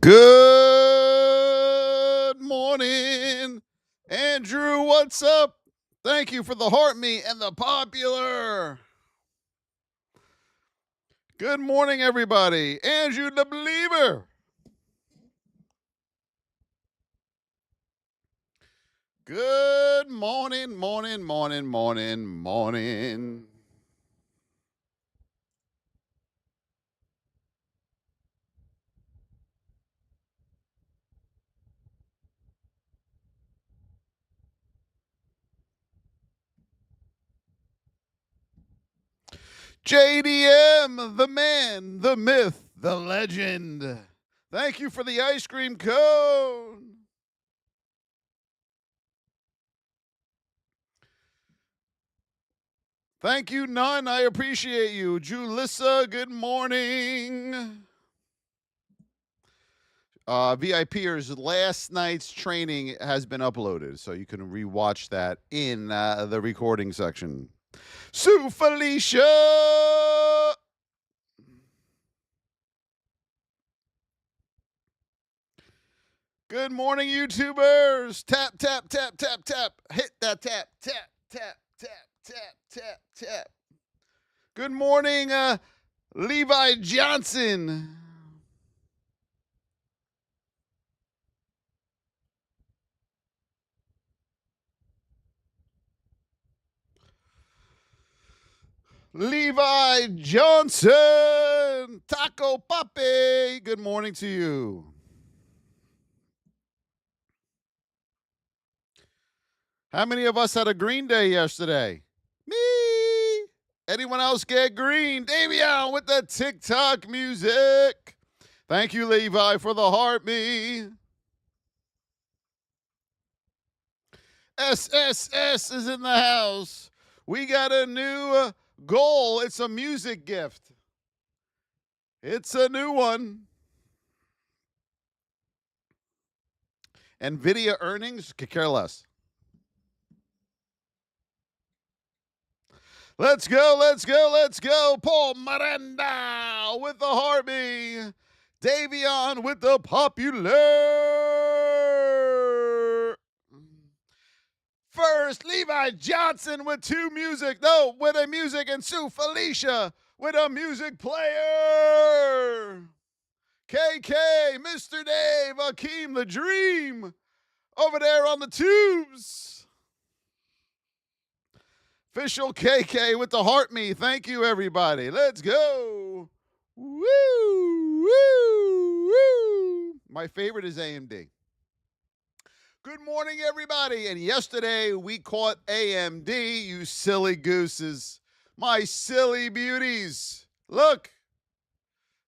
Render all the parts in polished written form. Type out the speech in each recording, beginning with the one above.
Good morning, Andrew. What's up? Thank you for the heart me and the popular. Good morning, everybody. Andrew the Believer. Good morning, morning. JDM, the man, the myth, the legend. Thank you for the ice cream cone. Thank you, None. I appreciate you. Julissa, good morning. VIPers, last night's training has been uploaded, so you can rewatch that in the recording section. Sue Felicia! Good morning, YouTubers. Tap, tap, tap, tap, tap. Hit that tap, tap, tap, tap, tap, tap, tap. Good morning, Levi Johnson. Levi Johnson. Taco Pape. Good morning to you. How many of us had a green day yesterday? Me. Anyone else get green? Davion with the TikTok music. Thank you, Levi, for the heart me. SSS is in the house. We got a new goal. It's a music gift. It's a new one. Nvidia earnings, could care less. Let's go. Paul Miranda with the Harvey. Davion with the popular. First, Levi Johnson with two music. No, with a music, and Sue Felicia with a music player. KK, Mr. Dave, Akeem the Dream over there on the tubes. Official KK with the heart me. Thank you, everybody. Let's go. Woo. My favorite is AMD. Good morning, everybody. And yesterday we caught AMD, you silly gooses. My silly beauties. Look.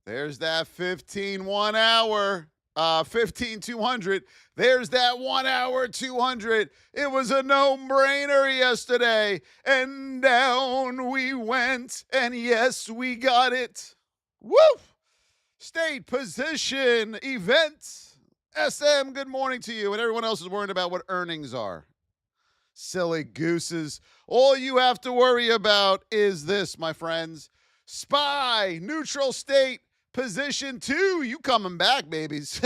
There's that 15 1 hour. 15-200. There's that 1 hour 200. It was a no-brainer yesterday. And down we went. And yes, we got it. Woo! State position event. SM, good morning to you. And everyone else is worrying about what earnings are. Silly gooses. All you have to worry about is this, my friends. SPY, neutral state. Position 2, you coming back, babies.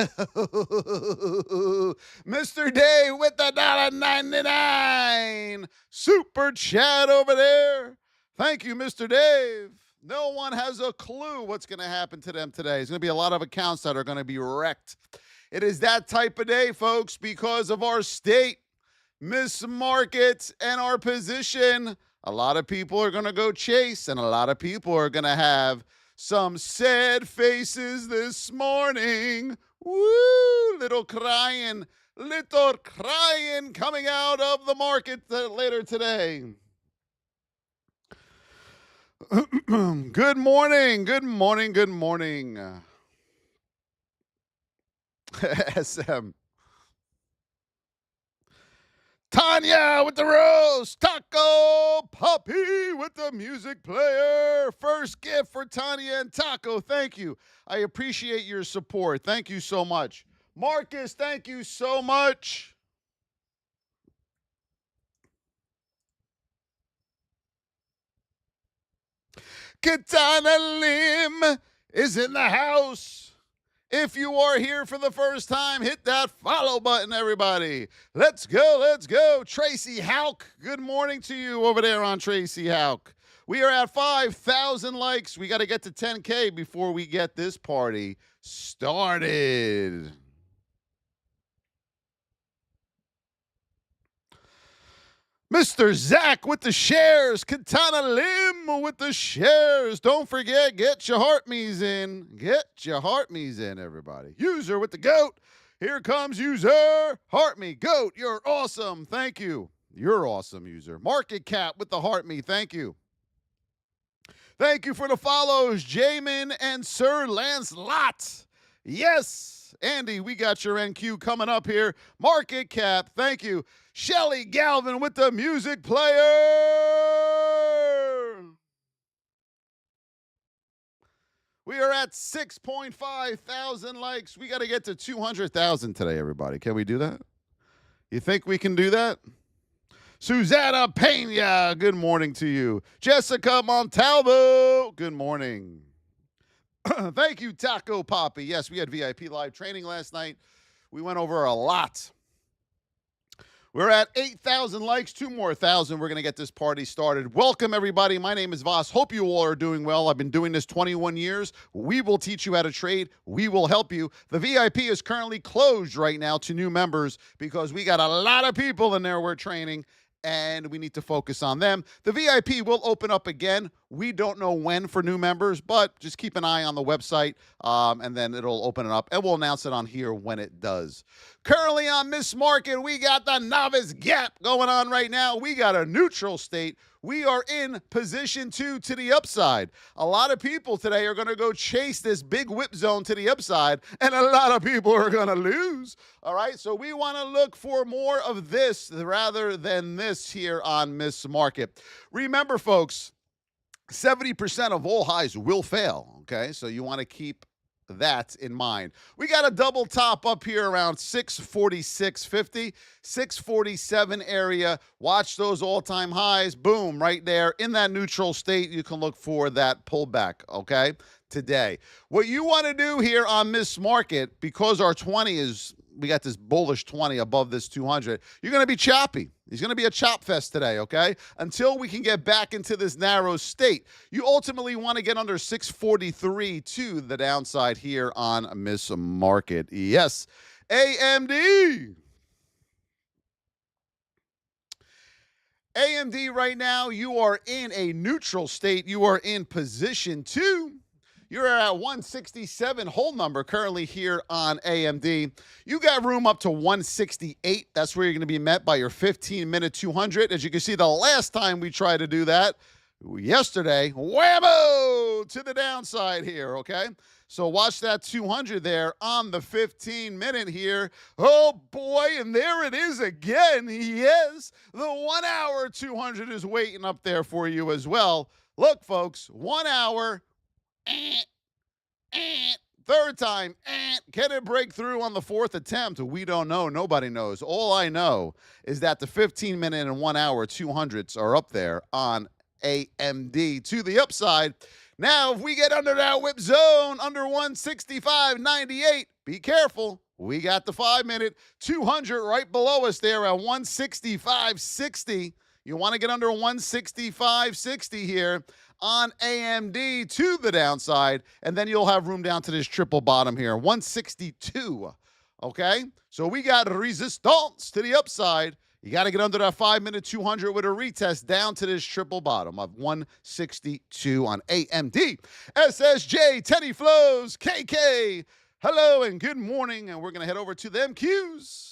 Mr. Day with the $1.99 super chat over there. Thank you, Mr. Dave. No one has a clue what's going to happen to them today. There's going to be a lot of accounts that are going to be wrecked. It is that type of day, folks, because of our state, miss market, and our position. A lot of people are going to go chase, and a lot of people are going to have some sad faces this morning. Woo! Little crying coming out of the market later today. Good morning. SM. Tanya with the rose. Taco Puppy with the music player. First gift for Tanya and Taco. Thank you. I appreciate your support. Thank you so much. Marcus, thank you so much. Katana Lim is in the house. If you are here for the first time, hit that follow button, everybody. Let's go, let's go. Tracy Hauk, good morning to you over there on Tracy Hauk. We are at 5,000 likes. We got to get to 10K before we get this party started. Mr. Zach with the shares. Katana Lim with the shares. Don't forget, get your heart me's in. Get your heart me's in, everybody. User with the goat. Here comes user. Heart me. Goat, you're awesome. Thank you. You're awesome, user. Market cap with the heart me. Thank you. Thank you for the follows, Jamin and Sir Lancelot. Yes, Andy, we got your NQ coming up here. Market cap, thank you. Shelly Galvin with the music player. We are at 6.5 thousand likes. We got to get to 200,000 today, everybody. Can we do that? You think we can do that? Susanna Pena, good morning to you. Jessica Montalvo, good morning. Thank you, Taco Poppy. Yes, we had VIP live training last night. We went over a lot. We're at 8,000 likes, 2 more thousand. We're going to get this party started. Welcome, everybody. My name is Voss. Hope you all are doing well. I've been doing this 21 years. We will teach you how to trade. We will help you. The VIP is currently closed right now to new members because we got a lot of people in there we're training, and we need to focus on them. The VIP will open up again. We don't know when for new members, but just keep an eye on the website, and then it'll open it up, and we'll announce it on here when it does. Currently on this market, we got the novice gap going on right now. We got a neutral state. We are in position 2 to the upside. A lot of people today are going to go chase this big whip zone to the upside, and a lot of people are going to lose. All right, so we want to look for more of this rather than this here on Miss Market. Remember, folks, 70% of all highs will fail, okay? So you want to keep that in mind. We got a double top up here around 646.50, 647 area. Watch those all-time highs. Boom, right there in that neutral state. You can look for that pullback, okay, today. What you want to do here on Miss Market, because our 20 is, we got this bullish 20 above this 200, you're going to be choppy. It's going to be a chop fest today, okay? Until we can get back into this narrow state. You ultimately want to get under 643 to the downside here on Miss Market. Yes, AMD. AMD right now, you are in a neutral state. You are in position 2. You're at 167 hold number currently here on AMD. You got room up to 168. That's where you're going to be met by your 15-minute 200. As you can see, the last time we tried to do that, yesterday, whammo, to the downside here, okay? So watch that 200 there on the 15-minute here. Oh, boy, and there it is again. Yes, the 1 hour 200 is waiting up there for you as well. Look, folks, 1 hour, third time, can it break through on the 4th attempt? We don't know. Nobody knows. All I know is that the 15-minute and 1 hour 200s are up there on AMD to the upside. Now, if we get under that whip zone, under 165.98, be careful. We got the 5-minute 200 right below us there at 165.60. You want to get under 165.60 here on AMD to the downside, and then you'll have room down to this triple bottom here, 162, okay? So we got resistance to the upside. You got to get under that 5-minute 200 with a retest down to this triple bottom of 162 on AMD. SSJ, Teddy Flows, KK, hello and good morning, and we're going to head over to the MQs.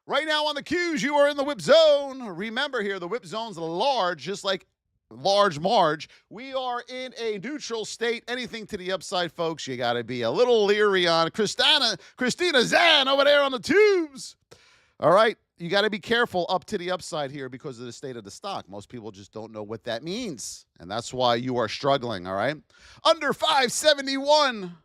Right now on the Qs, you are in the whip zone. Remember here, the whip zone's large, just like large Marge. We are in a neutral state. Anything to the upside, folks, you got to be a little leery on. Christina Zan over there on the tubes. All right, you got to be careful up to the upside here because of the state of the stock. Most people just don't know what that means, and that's why you are struggling, all right? Under 571,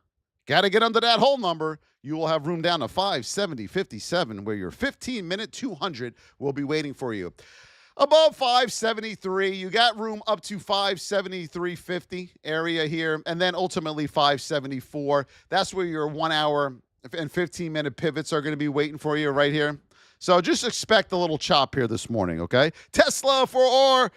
got to get under that whole number. You will have room down to 570.57 where your 15-minute 200 will be waiting for you. above 573. You got room up to 573.50 area here, and then ultimately 574. That's where your 1 hour and 15-minute pivots are going to be waiting for you right here. So just expect a little chop here this morning, okay? Tesla for our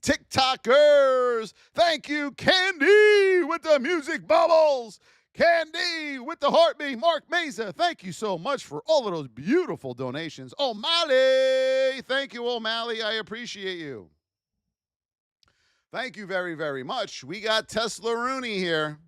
TikTokers. Thank you, Candy, with the music bubbles. Candy with the heartbeat. Mark Mesa, thank you so much for all of those beautiful donations. O'Malley, thank you, O'Malley. I appreciate you. Thank you very, very much. We got Tesla Rooney here.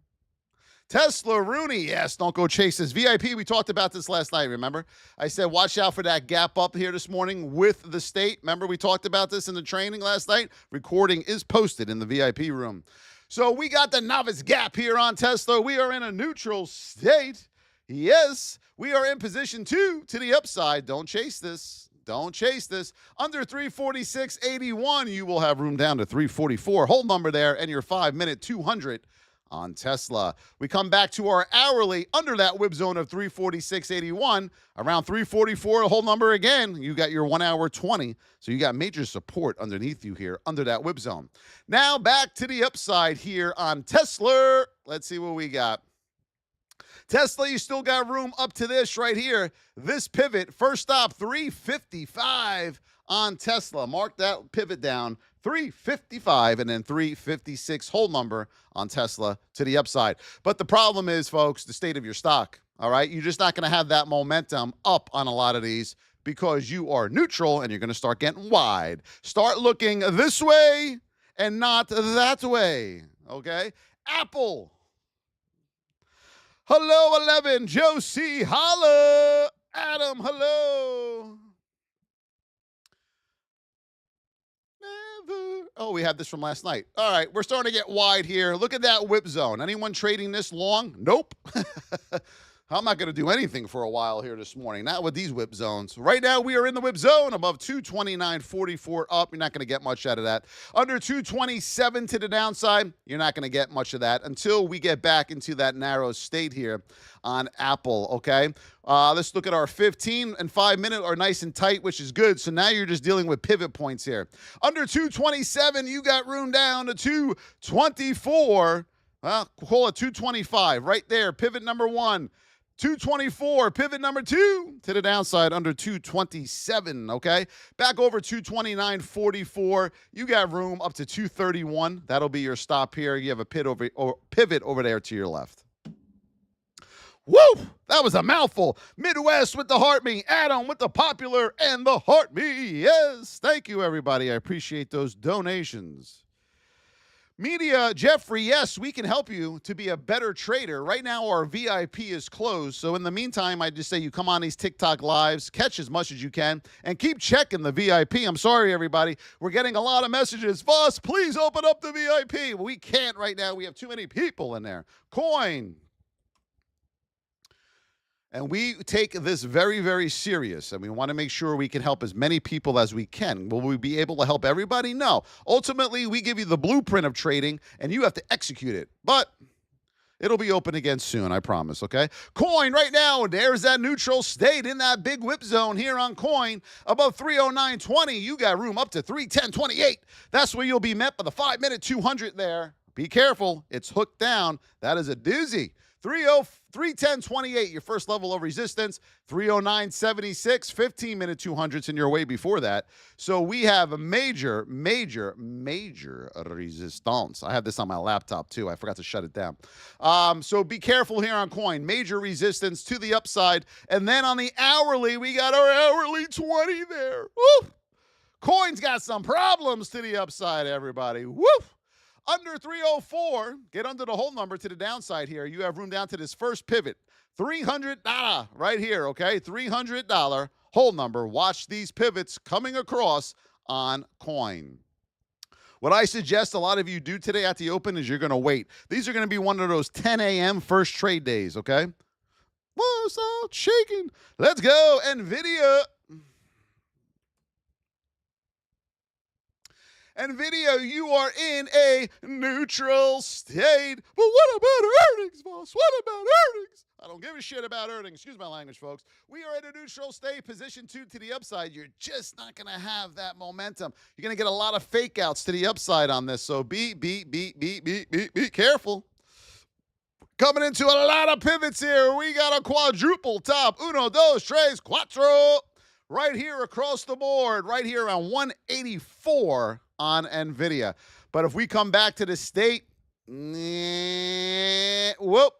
Tesla Rooney, yes, don't go chase this. VIP, we talked about this last night, remember? I said watch out for that gap up here this morning with the state. Remember we talked about this in the training last night? Recording is posted in the VIP room. So we got the novice gap here on Tesla. We are in a neutral state. Yes, we are in position 2 to the upside. Don't chase this. Don't chase this. Under 346.81, you will have room down to 344. Hold number there and your 5-minute 200 on Tesla. We come back to our hourly under that whip zone of 346.81, around 344, a whole number again. You got your 1 hour 20. So you got major support underneath you here under that whip zone. Now back to the upside here on Tesla. Let's see what we got. Tesla, you still got room up to this right here. This pivot, first stop 355 on Tesla. Mark that pivot down. 355 and then 356 hold number on Tesla to the upside. But the problem is, folks, the state of your stock. All right. You're just not going to have that momentum up on a lot of these because you are neutral and you're going to start getting wide. Start looking this way and not that way. Okay. Apple. Hello, 11. Josie, holla. Adam, hello. Oh, we had this from last night. All right, we're starting to get wide here. Look at that whip zone. Anyone trading this long? Nope. I'm not going to do anything for a while here this morning, not with these whip zones. Right now, we are in the whip zone above 229.44 up. You're not going to get much out of that. Under 227 to the downside, you're not going to get much of that until we get back into that narrow state here on Apple, okay? Let's look at our 15 and 5-minute are nice and tight, which is good. So now you're just dealing with pivot points here. Under 227, you got room down to 224. Well, call it 225 right there. Pivot number 1. 224, pivot number 2 to the downside under 227, okay? Back over 229.44. You got room up to 231. That'll be your stop here. You have a pivot over there to your left. Woo! That was a mouthful. Midwest with the heart me. Adam with the popular and the heart me. Yes. Thank you, everybody. I appreciate those donations. Media, Jeffrey, yes, we can help you to be a better trader. Right now, our VIP is closed. So in the meantime, I just say you come on these TikTok lives, catch as much as you can, and keep checking the VIP. I'm sorry, everybody. We're getting a lot of messages. Voss, please open up the VIP. Well, we can't right now. We have too many people in there. Coin. And we take this very, very serious, and we want to make sure we can help as many people as we can. Will we be able to help everybody? No. Ultimately, we give you the blueprint of trading, and you have to execute it. But it'll be open again soon, I promise, okay? Coin right now, there's that neutral state in that big whip zone here on Coin. Above 309.20, you got room up to 310.28. That's where you'll be met by the 5-minute 200 there. Be careful. It's hooked down. That is a doozy. 310.28, your first level of resistance. 309.76, 15-minute 200s in your way before that. So we have a major resistance. I have this on my laptop too. I forgot to shut it down. So be careful here on Coin. Major resistance to the upside. And then on the hourly, we got our hourly 20 there. Woo! Coin's got some problems to the upside, everybody. Woo! Under 304, get under the whole number to the downside here. You have room down to this first pivot. $300 right here, okay? $300 whole number. Watch these pivots coming across on Coin. What I suggest a lot of you do today at the open is you're going to wait. These are going to be one of those 10 a.m. first trade days, okay? Whoa, it's all shaking. Let's go, Nvidia. Nvidia, you are in a neutral state. But what about earnings, Voss? What about earnings? I don't give a shit about earnings. Excuse my language, folks. We are in a neutral state, position 2 to the upside. You're just not going to have that momentum. You're going to get a lot of fake outs to the upside on this. So be careful. Coming into a lot of pivots here. We got a quadruple top. Uno, dos, tres, cuatro. Right here across the board. Right here around 184 on Nvidia. But if we come back to the state, whoop,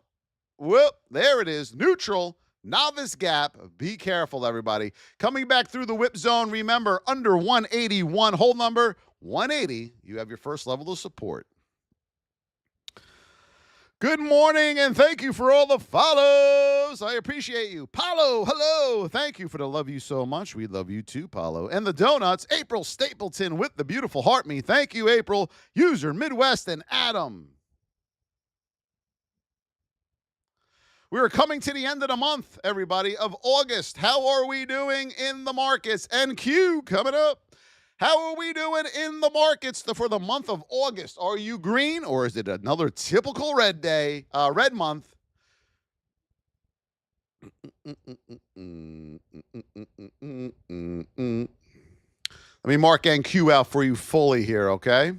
there it is. Neutral, novice gap. Be careful, everybody. Coming back through the whip zone, remember, under 181, hold number 180. You have your first level of support. Good morning, and thank you for all the follows. I appreciate you. Paulo, hello. Thank you for the love you so much. We love you too, Paulo. And the donuts, April Stapleton with the beautiful heart me. Thank you, April. User Midwest and Adam. We are coming to the end of the month, everybody, of August. How are we doing in the markets? NQ coming up. How are we doing in the markets for the month of August? Are you green, or is it another typical red day, red month? Let me mark NQ out for you fully here, okay?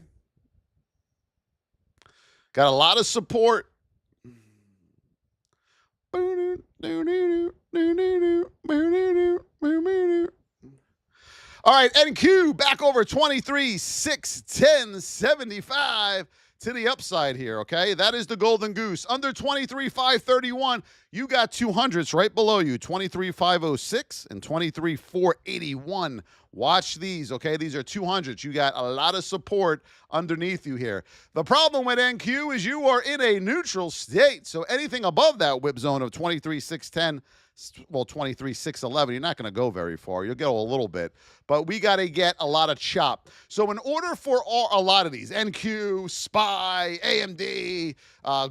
Got a lot of support. All right, NQ back over 23, 610, 75 to the upside here, okay? That is the golden goose. Under 23, 531, you got 200s right below you, 23, 506 and 23, 481. Watch these, okay? These are 200s. You got a lot of support underneath you here. The problem with NQ is you are in a neutral state, so anything above that whip zone of 23, 610, well, 23, 611, you're not going to go very far. You'll go a little bit. But we got to get a lot of chop. So in order for a lot of these, NQ, SPY, AMD,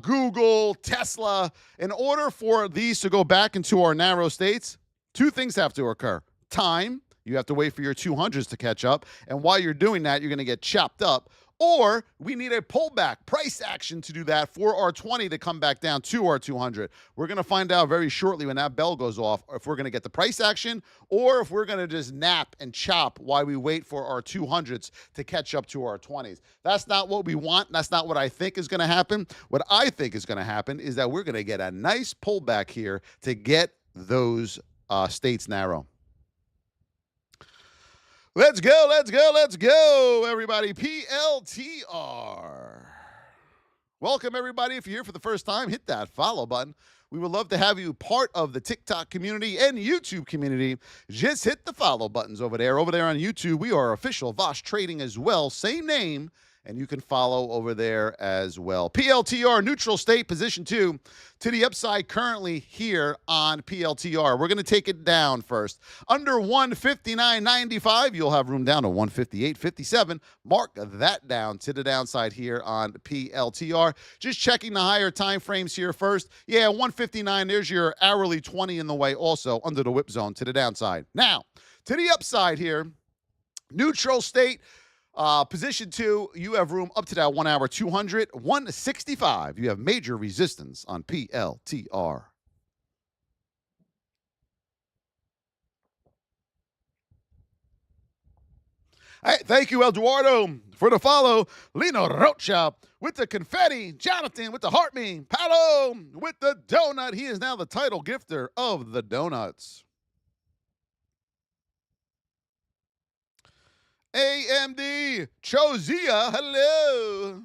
Google, Tesla, in order for these to go back into our narrow states, two things have to occur. Time, you have to wait for your 200s to catch up. And while you're doing that, you're going to get chopped up. Or we need a pullback, price action to do that for our 20 to come back down to our 200. We're going to find out very shortly when that bell goes off if we're going to get the price action or if we're going to just nap and chop while we wait for our 200s to catch up to our 20s. That's not what we want. That's not what I think is going to happen. What I think is going to happen is that we're going to get a nice pullback here to get those states narrow. Let's go, everybody. PLTR. Welcome, everybody. If you're here for the first time, hit that follow button. We would love to have you part of the TikTok community and YouTube community. Just hit the follow buttons over there. Over there on YouTube, we are official Voss Trading as well. Same name. And you can follow over there as well. PLTR, neutral state, position 2 to the upside currently here on PLTR. We're going to take it down first. Under 159.95, you'll have room down to 158.57. Mark that down to the downside here on PLTR. Just checking the higher time frames here first. Yeah, 159, there's your hourly 20 in the way also under the whip zone to the downside. Now, to the upside here, neutral state. Position 2, you have room up to that 1 hour 200, 165. You have major resistance on PLTR. All right, thank you, Eduardo, for the follow. Lino Rocha with the confetti. Jonathan with the heart me. Paolo with the donut. He is now the title gifter of the donuts. AMD, Chozia, hello.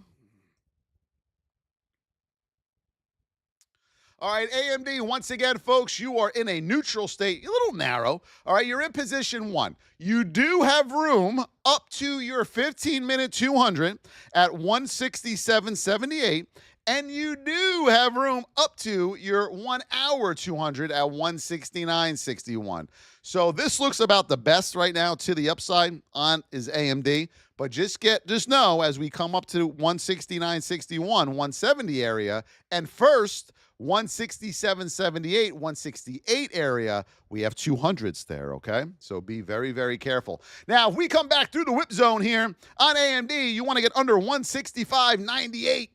All right, AMD, once again, folks, you are in a neutral state, a little narrow. All right, you're in position 1. You do have room up to your 15-minute 200 at 167.78, and you do have room up to your 1 hour 200 at 169.61. So this looks about the best right now to the upside on is AMD. But just know as we come up to 169.61, 170 area, and first 167.78, 168 area, we have 200s there, okay? So be very, very careful. Now, if we come back through the whip zone here on AMD, you want to get under 165.98.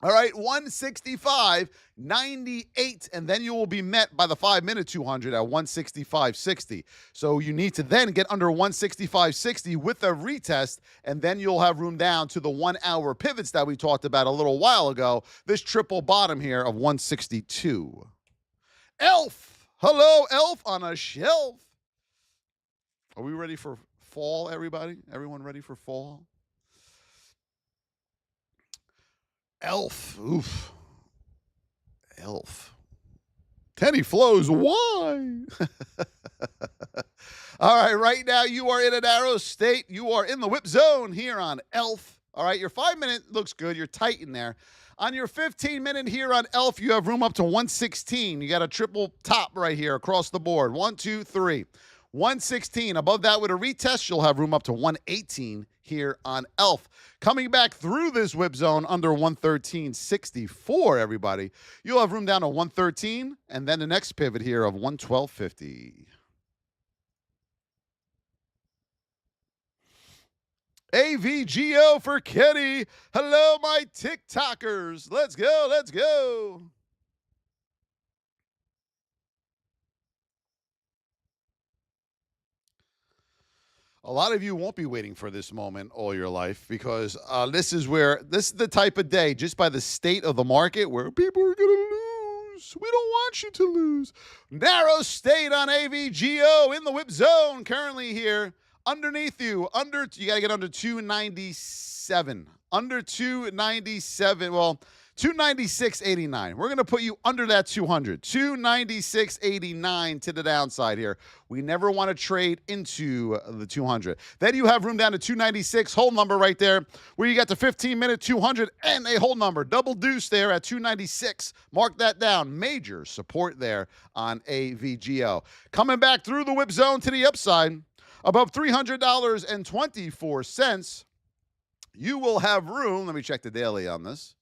All right, 165.98, and then you will be met by the 5-minute 200 at 165.60. So you need to then get under 165.60 with a retest, and then you'll have room down to the 1-hour pivots that we talked about a little while ago. This triple bottom here of 162. Elf, hello, Elf on a shelf. Are we ready for fall, everybody? Everyone ready for fall? Elf. Oof. Elf. Tenny flows. Why? All right, right now you are in a narrow state. You are in the whip zone here on Elf. All right, your 5-minute looks good. You're tight in there. On your 15-minute here on Elf, you have room up to 116. You got a triple top right here across the board. 1, 2, 3. 116. Above that with a retest, you'll have room up to 118 here on Elf. Coming back through this whip zone under 113.64, everybody, you'll have room down to 113, and then the next pivot here of 112.50. AVGO for Kenny. Hello, my TikTokers. Let's go, let's go. A lot of you won't be waiting for this moment all your life because this is the type of day, just by the state of the market, where people are going to lose. We don't want you to lose. Narrow state on AVGO in the whip zone currently here. Underneath you, you got to get under 297. Under 297. Well, 296.89. We're going to put you under that 200. 296.89 to the downside here. We never want to trade into the 200. Then you have room down to 296, hold number right there, where you got the 15-minute 200 and a hold number. Double deuce there at 296. Mark that down. Major support there on AVGO. Coming back through the whip zone to the upside, above $300.24, you will have room. Let me check the daily on this.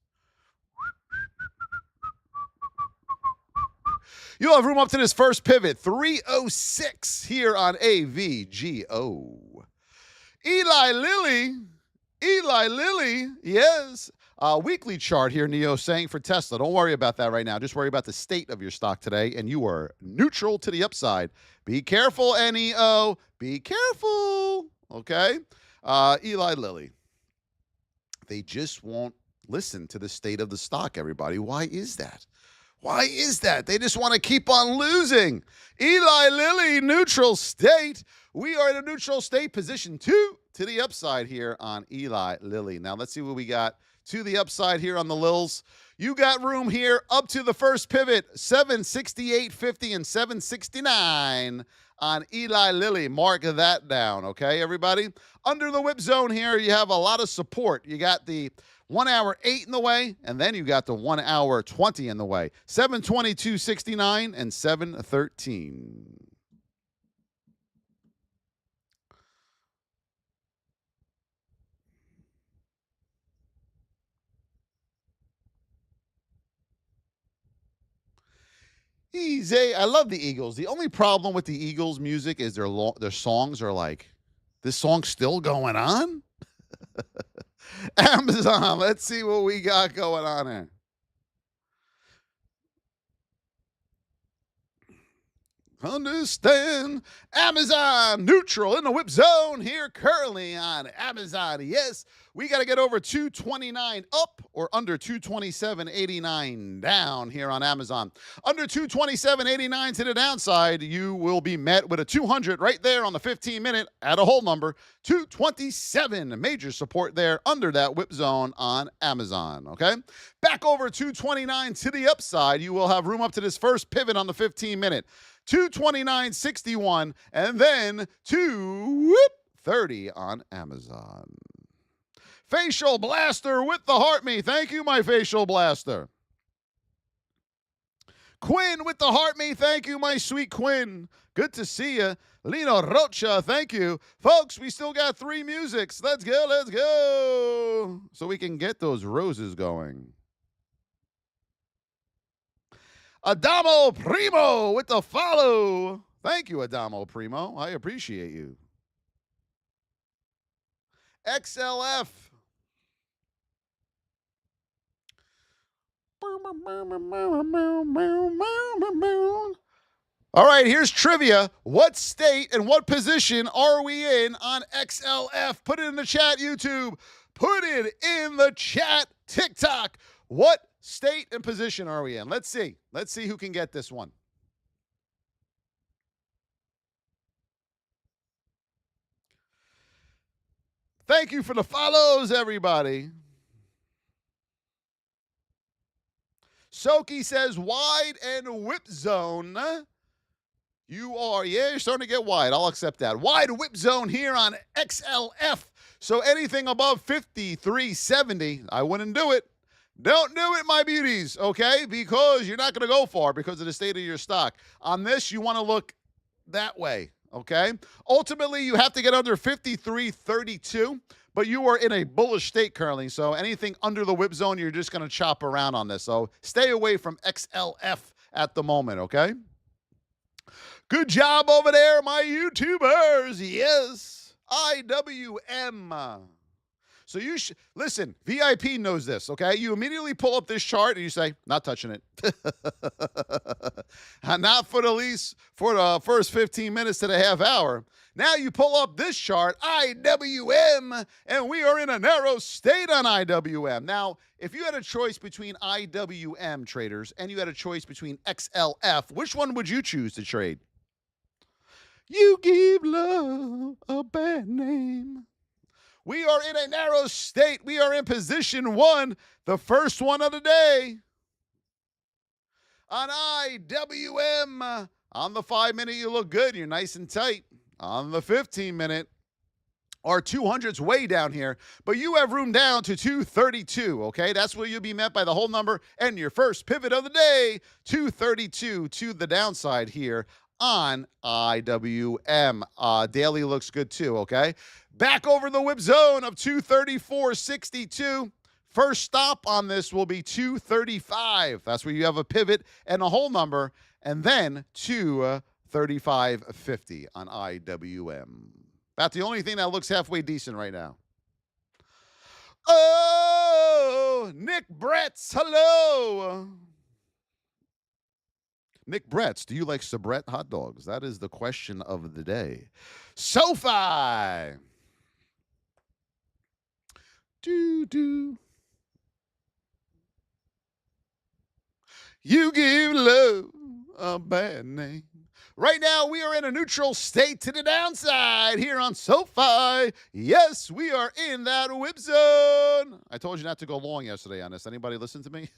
You'll have room up to this first pivot, 306 here on AVGO. Eli Lilly, yes. Weekly chart here, Neo saying for Tesla. Don't worry about that right now. Just worry about the state of your stock today, and you are neutral to the upside. Be careful, NEO. Be careful, okay? Eli Lilly. They just won't listen to the state of the stock, everybody. Why is that? Why is that? They just want to keep on losing. Eli Lilly, neutral state. We are in a neutral state, position 2 to the upside here on Eli Lilly. Now, let's see what we got to the upside here on the Lils. You got room here up to the first pivot, 768.50 and 769 on Eli Lilly. Mark that down, okay, everybody? Under the whip zone here, you have a lot of support. You got the 1 hour 8 in the way, and then you got the 1 hour 20 in the way. 722.69 and 713. Easy. I love the Eagles. The only problem with the Eagles music is their songs are like, this song's still going on? Amazon, let's see what we got going on here. Understand. Amazon neutral in the whip zone here currently on Amazon. Yes, we got to get over 229 up or under 227.89 down here on Amazon. Under 227.89 to the downside, you will be met with a 200 right there on the 15-minute at a hold number. 227, major support there under that whip zone on Amazon, okay? Back over 229 to the upside, you will have room up to this first pivot on the 15-minute. 229.61 and then 230 on Amazon. Facial Blaster with the heart me. Thank you, my Facial Blaster. Quinn with the heart me. Thank you, my sweet Quinn. Good to see you. Lino Rocha, thank you. Folks, we still got 3 musics. Let's go, let's go. So we can get those roses going. Adamo Primo with the follow. Thank you, Adamo Primo. I appreciate you. XLF. All right, here's trivia. What state and what position are we in on XLF? Put it in the chat, YouTube. Put it in the chat, TikTok. What state and position are we in? Let's see. Let's see who can get this one. Thank you for the follows, everybody. Soki says wide and whip zone. You're starting to get wide. I'll accept that. Wide whip zone here on XLF. So anything above 53.70, I wouldn't do it. Don't do it, my beauties, okay? Because you're not going to go far because of the state of your stock. On this, you want to look that way, okay? Ultimately, you have to get under 53.32, but you are in a bullish state currently. So anything under the whip zone, you're just going to chop around on this. So stay away from XLF at the moment, okay? Good job over there, my YouTubers. Yes. IWM. So you should listen. VIP knows this, okay? You immediately pull up this chart and you say, "Not touching it." Not for the first 15 minutes to the half hour. Now you pull up this chart, IWM, and we are in a narrow state on IWM. Now, if you had a choice between IWM traders and you had a choice between XLF, which one would you choose to trade? You give love a bad name. We are in a narrow state. We are in position 1, the first one of the day. On IWM, on the 5-minute, you look good. You're nice and tight. On the 15-minute, our 200's way down here, but you have room down to 232, okay? That's where you'll be met by the whole number and your first pivot of the day, 232 to the downside here on IWM. Daily looks good too, okay? Back over the whip zone of 234.62. First stop on this will be 235. That's where you have a pivot and a whole number, and then 235.50 on IWM. That's the only thing that looks halfway decent right now. Oh, Nick Bretts, hello. Nick Bretts, do you like Sabrett hot dogs? That is the question of the day. Sofi. Do. You give love a bad name. Right now, we are in a neutral state to the downside here on SoFi. Yes, we are in that whip zone. I told you not to go long yesterday on this. Anybody listen to me?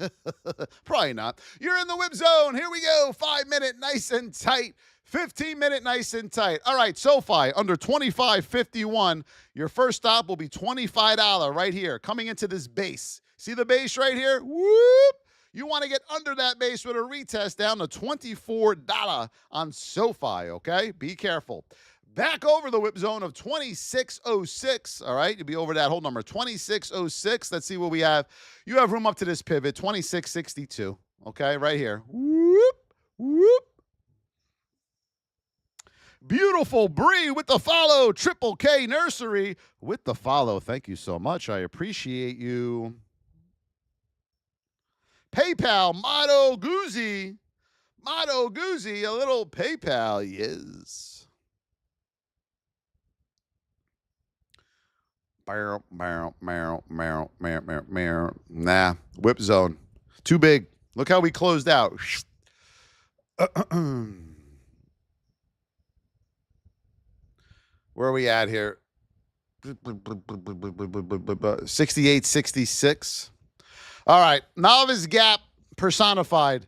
Probably not. You're in the whip zone. Here we go. 5-minute, nice and tight. 15-minute, nice and tight. All right, SoFi, under 25.51. Your first stop will be $25 right here, coming into this base. See the base right here? Whoop! You want to get under that base with a retest down to $24 on SoFi, okay? Be careful. Back over the whip zone of 26.06, all right? You'll be over that whole number, 26.06. Let's see what we have. You have room up to this pivot, 26.62, okay? Right here. Whoop, whoop. Beautiful Bree with the follow. Triple K Nursery with the follow. Thank you so much. I appreciate you. PayPal, Motto Guzzi, a little PayPal, yes. Nah, whip zone. Too big. Look how we closed out. Where are we at here? 68.66. All right, novice gap personified.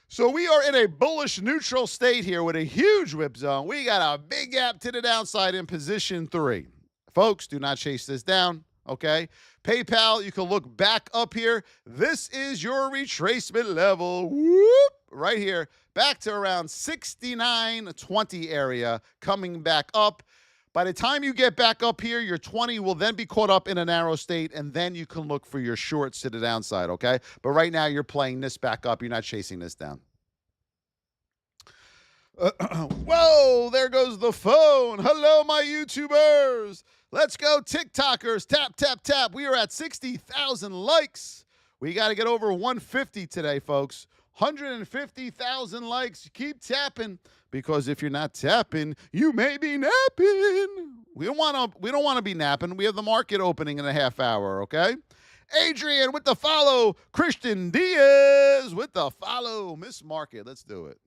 So we are in a bullish neutral state here with a huge whip zone. We got a big gap to the downside in position 3. Folks, do not chase this down, okay? PayPal, you can look back up here. This is your retracement level. Whoop, right here, back to around 69.20 area, coming back up. By the time you get back up here, your 20 will then be caught up in a narrow state, and then you can look for your shorts to the downside, okay? But right now, you're playing this back up. You're not chasing this down. Whoa, there goes the phone. Hello, my YouTubers. Let's go, TikTokers. Tap, tap, tap. We are at 60,000 likes. We got to get over 150 today, folks. 150,000 likes. Keep tapping, because if you're not tapping, you may be napping. We don't want to be napping. We have the market opening in a half hour, okay? Adrian with the follow. Christian Diaz with the follow. Miss Market. Let's do it.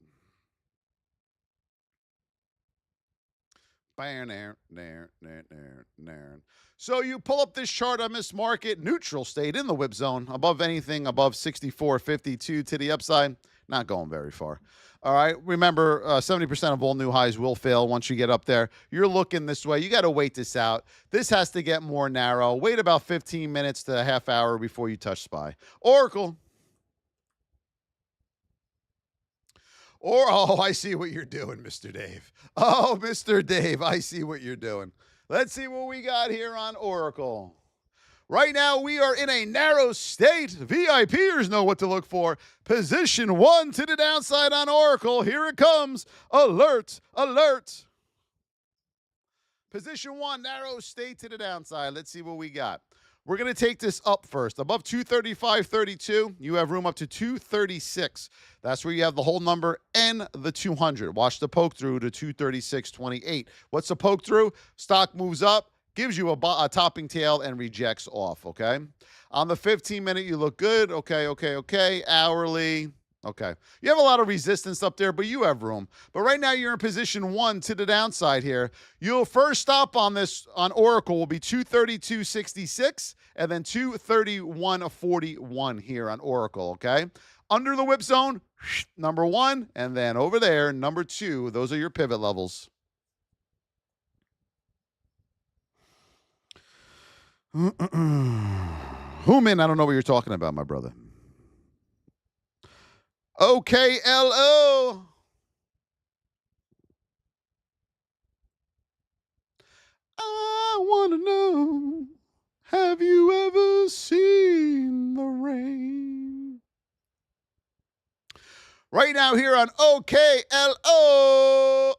So you pull up this chart on this market, neutral state in the whip zone, above anything above 64.52 to the upside, not going very far. All right, remember, 70% of all new highs will fail once you get up there. You're looking this way. You got to wait this out. This has to get more narrow. Wait about 15 minutes to a half hour before you touch SPY. Oracle. Oh, I see what you're doing, Mr. Dave. Oh, Mr. Dave, I see what you're doing. Let's see what we got here on Oracle. Right now, we are in a narrow state. VIPers know what to look for. Position 1 to the downside on Oracle. Here it comes. Alert, alert. Position 1, narrow state to the downside. Let's see what we got. We're going to take this up first. Above 235.32, you have room up to 236. That's where you have the whole number and the 200. Watch the poke through to 236.28. What's the poke through? Stock moves up, gives you a topping tail, and rejects off, okay? On the 15-minute, you look good. Okay. Hourly. Okay. You have a lot of resistance up there, but you have room. But right now, you're in position 1 to the downside here. Your first stop on this, on Oracle, will be 232.66 and then 231.41 here on Oracle, okay? Under the whip zone, number 1, and then over there, number 2. Those are your pivot levels. Human, I don't know what you're talking about, my brother. OKLO. I want to know, have you ever seen the rain? Right now here on OKLO,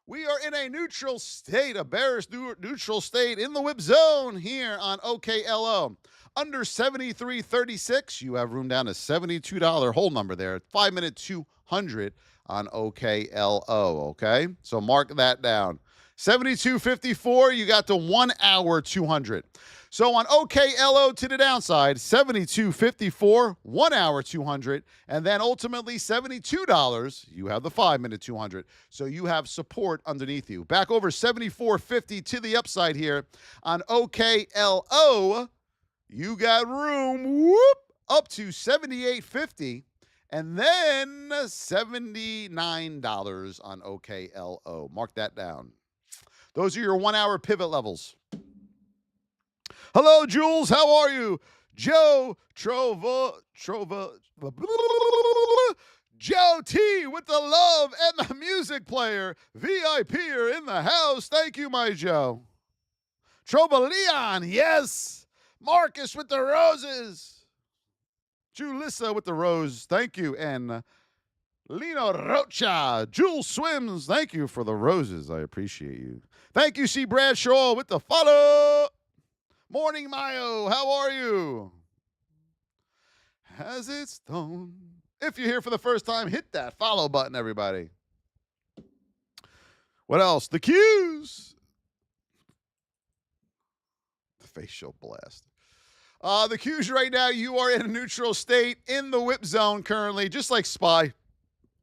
we are in a neutral state, a bearish neutral state in the whip zone here on OKLO. Under 73.36, you have room down to $72 whole number there. 5-minute 200 on OKLO, okay? So mark that down. 72.54, you got the 1 hour 200. So on OKLO to the downside, 72.54, 1 hour 200, and then ultimately $72, you have the 5-minute 200. So you have support underneath you. Back over 74.50 to the upside here on OKLO. You got room, up to $78.50, and then $79 on OKLO. Mark that down. Those are your 1 hour pivot levels. Hello, Jules. How are you? Joe Joe T with the love and the music player. VIPer in the house. Thank you, my Joe. Trova Leon, yes. Marcus with the roses. Julissa with the rose. Thank you. And Lino Rocha. Jules Swims. Thank you for the roses. I appreciate you. Thank you, C. Bradshaw with the follow. Morning, Mayo. How are you? Has its tone. If you're here for the first time, hit that follow button, everybody. What else? The Qs. The facial blast. The Qs right now, you are in a neutral state in the whip zone currently, just like SPY.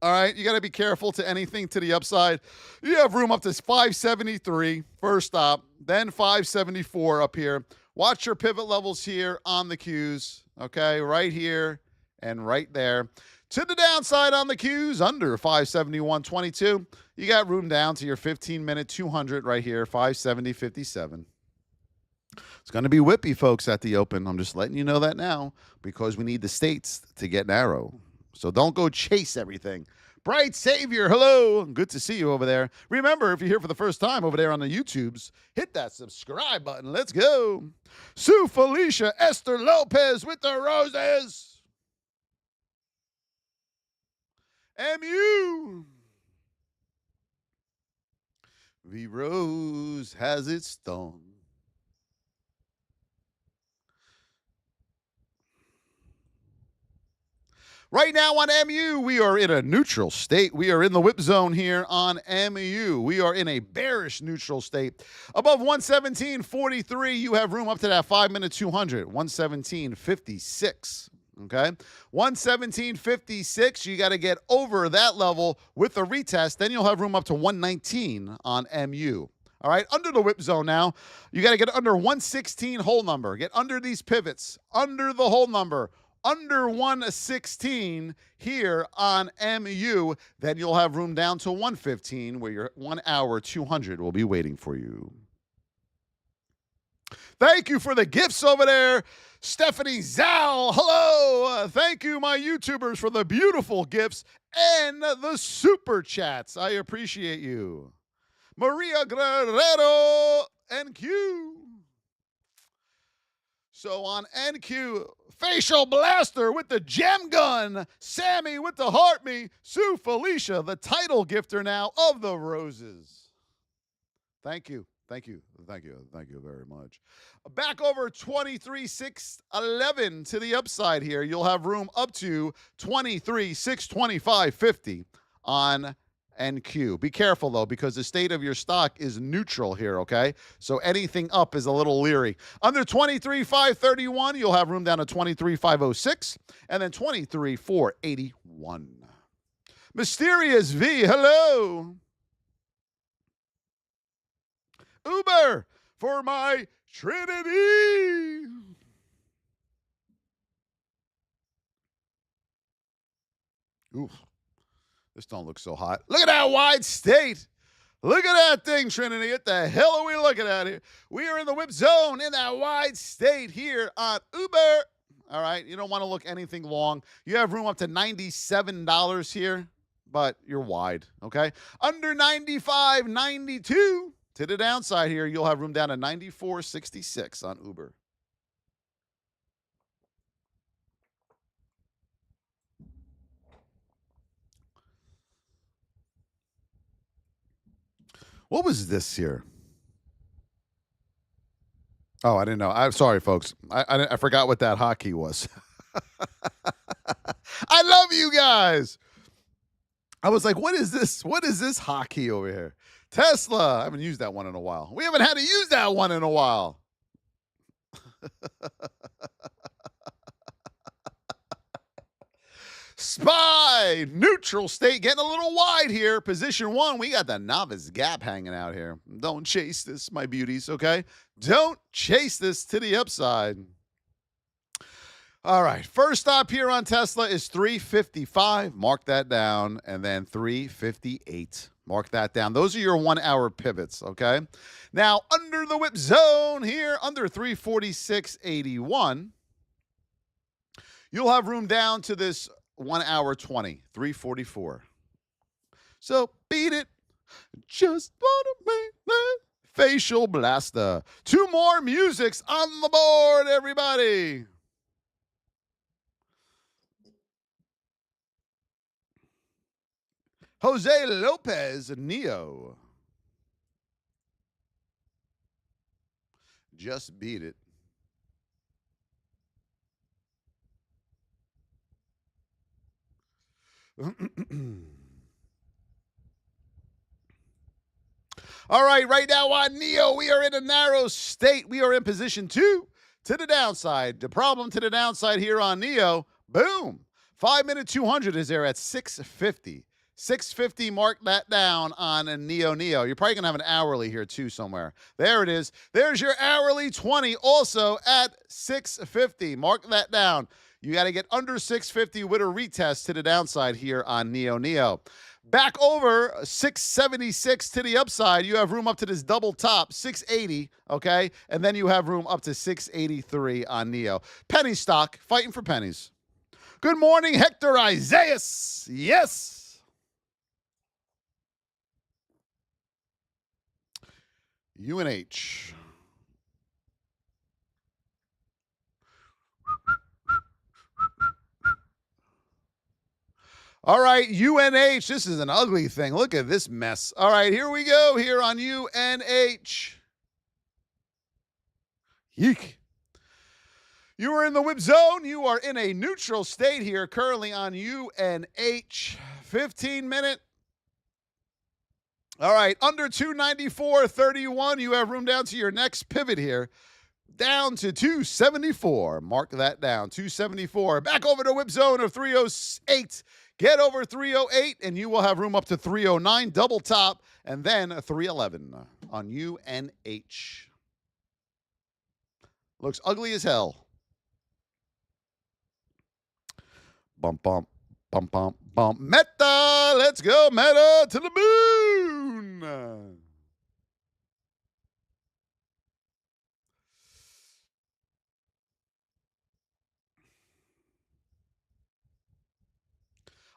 All right, you got to be careful to anything to the upside. You have room up to 573, first stop, then 574 up here. Watch your pivot levels here on the Qs, okay, right here and right there. To the downside on the Qs, under 571.22, you got room down to your 15-minute 200 right here, 570.57. It's going to be whippy, folks, at the open. I'm just letting you know that now because we need the states to get narrow. So don't go chase everything. Bright Savior, hello. Good to see you over there. Remember, if you're here for the first time over there on the YouTubes, hit that subscribe button. Let's go. Sue Felicia Esther Lopez with the roses. MU. V Rose has its thumb. Right now on MU, we are in a neutral state. We are in the whip zone here on MU. We are in a bearish neutral state. Above 117.43, you have room up to that 5-minute 200, 117.56. Okay, 117.56. You got to get over that level with a retest. Then you'll have room up to 119 on MU. All right, under the whip zone now. You got to get under 116 whole number. Get under these pivots, under the whole number. Under 116 here on MU, then you'll have room down to 115 where your 1 hour 200 will be waiting for you. Thank you for the gifts over there. Stephanie Zhao, hello. Thank you, my YouTubers, for the beautiful gifts and the super chats. I appreciate you. Maria Guerrero, NQ. So on NQ, Facial Blaster with the gem gun, Sammy with the heart me, Sue Felicia, the title gifter now of the roses. Thank you. Thank you. Thank you. Thank you very much. Back over 23,611 to the upside here. You'll have room up to 23,625.50 on NQ. Be careful, though, because the state of your stock is neutral here, okay? So anything up is a little leery. Under 23,531, you'll have room down to 23,506, and then 23,481. Mysterious V, hello. Uber for my Trinity. Oof. This don't look so hot. Look at that wide state. Look at that thing, Trinity. What the hell are we looking at here? We are in the whip zone in that wide state here on Uber. All right. You don't want to look anything long. You have room up to $97 here, but you're wide. Okay. Under 95.92 to the downside here, you'll have room down to 94.66 on Uber. What was this here? Oh, I didn't know. I'm sorry, folks. I forgot what that hotkey was. I love you guys. I was like, what is this? What is this hotkey over here? Tesla. I haven't used that one in a while. We haven't had to use that one in a while. SPY, neutral state, getting a little wide here. Position 1, we got the novice gap hanging out here. Don't chase this, my beauties, okay? Don't chase this to the upside. All right, first stop here on Tesla is 355. Mark that down, and then 358. Mark that down. Those are your 1 hour pivots, okay? Now, under the whip zone here, under 346.81, you'll have room down to this 1 hour 20, 344. So beat it. Just wanna make that facial blaster. 2 more musics on the board, everybody. Jose Lopez, Neo. Just beat it. All right now on Neo, we are in a narrow state. We are in position 2 to the downside. The problem to the downside here on Neo, boom. 5-minute 200 is there at 650. 650, mark that down on a Neo. You're probably going to have an hourly here too somewhere. There it is. There's your hourly 20 also at 650. Mark that down. You got to get under 650 with a retest to the downside here on Neo. Back over 676 to the upside. You have room up to this double top, 680, okay? And then you have room up to 683 on Neo. Penny stock, fighting for pennies. Good morning, Hector Isaias. Yes. UNH. All right, UNH. This is an ugly thing. Look at this mess. All right, here we go here on UNH. Yeek. You are in the whip zone. You are in a neutral state here currently on UNH. 15-minute. All right, under 294.31. You have room down to your next pivot here. Down to 274. Mark that down. 274. Back over to whip zone of 308. Get over 308, and you will have room up to 309. Double top, and then 311 on UNH. Looks ugly as hell. Bump, bump, bump, bump, bump. Meta! Let's go, Meta, to the moon!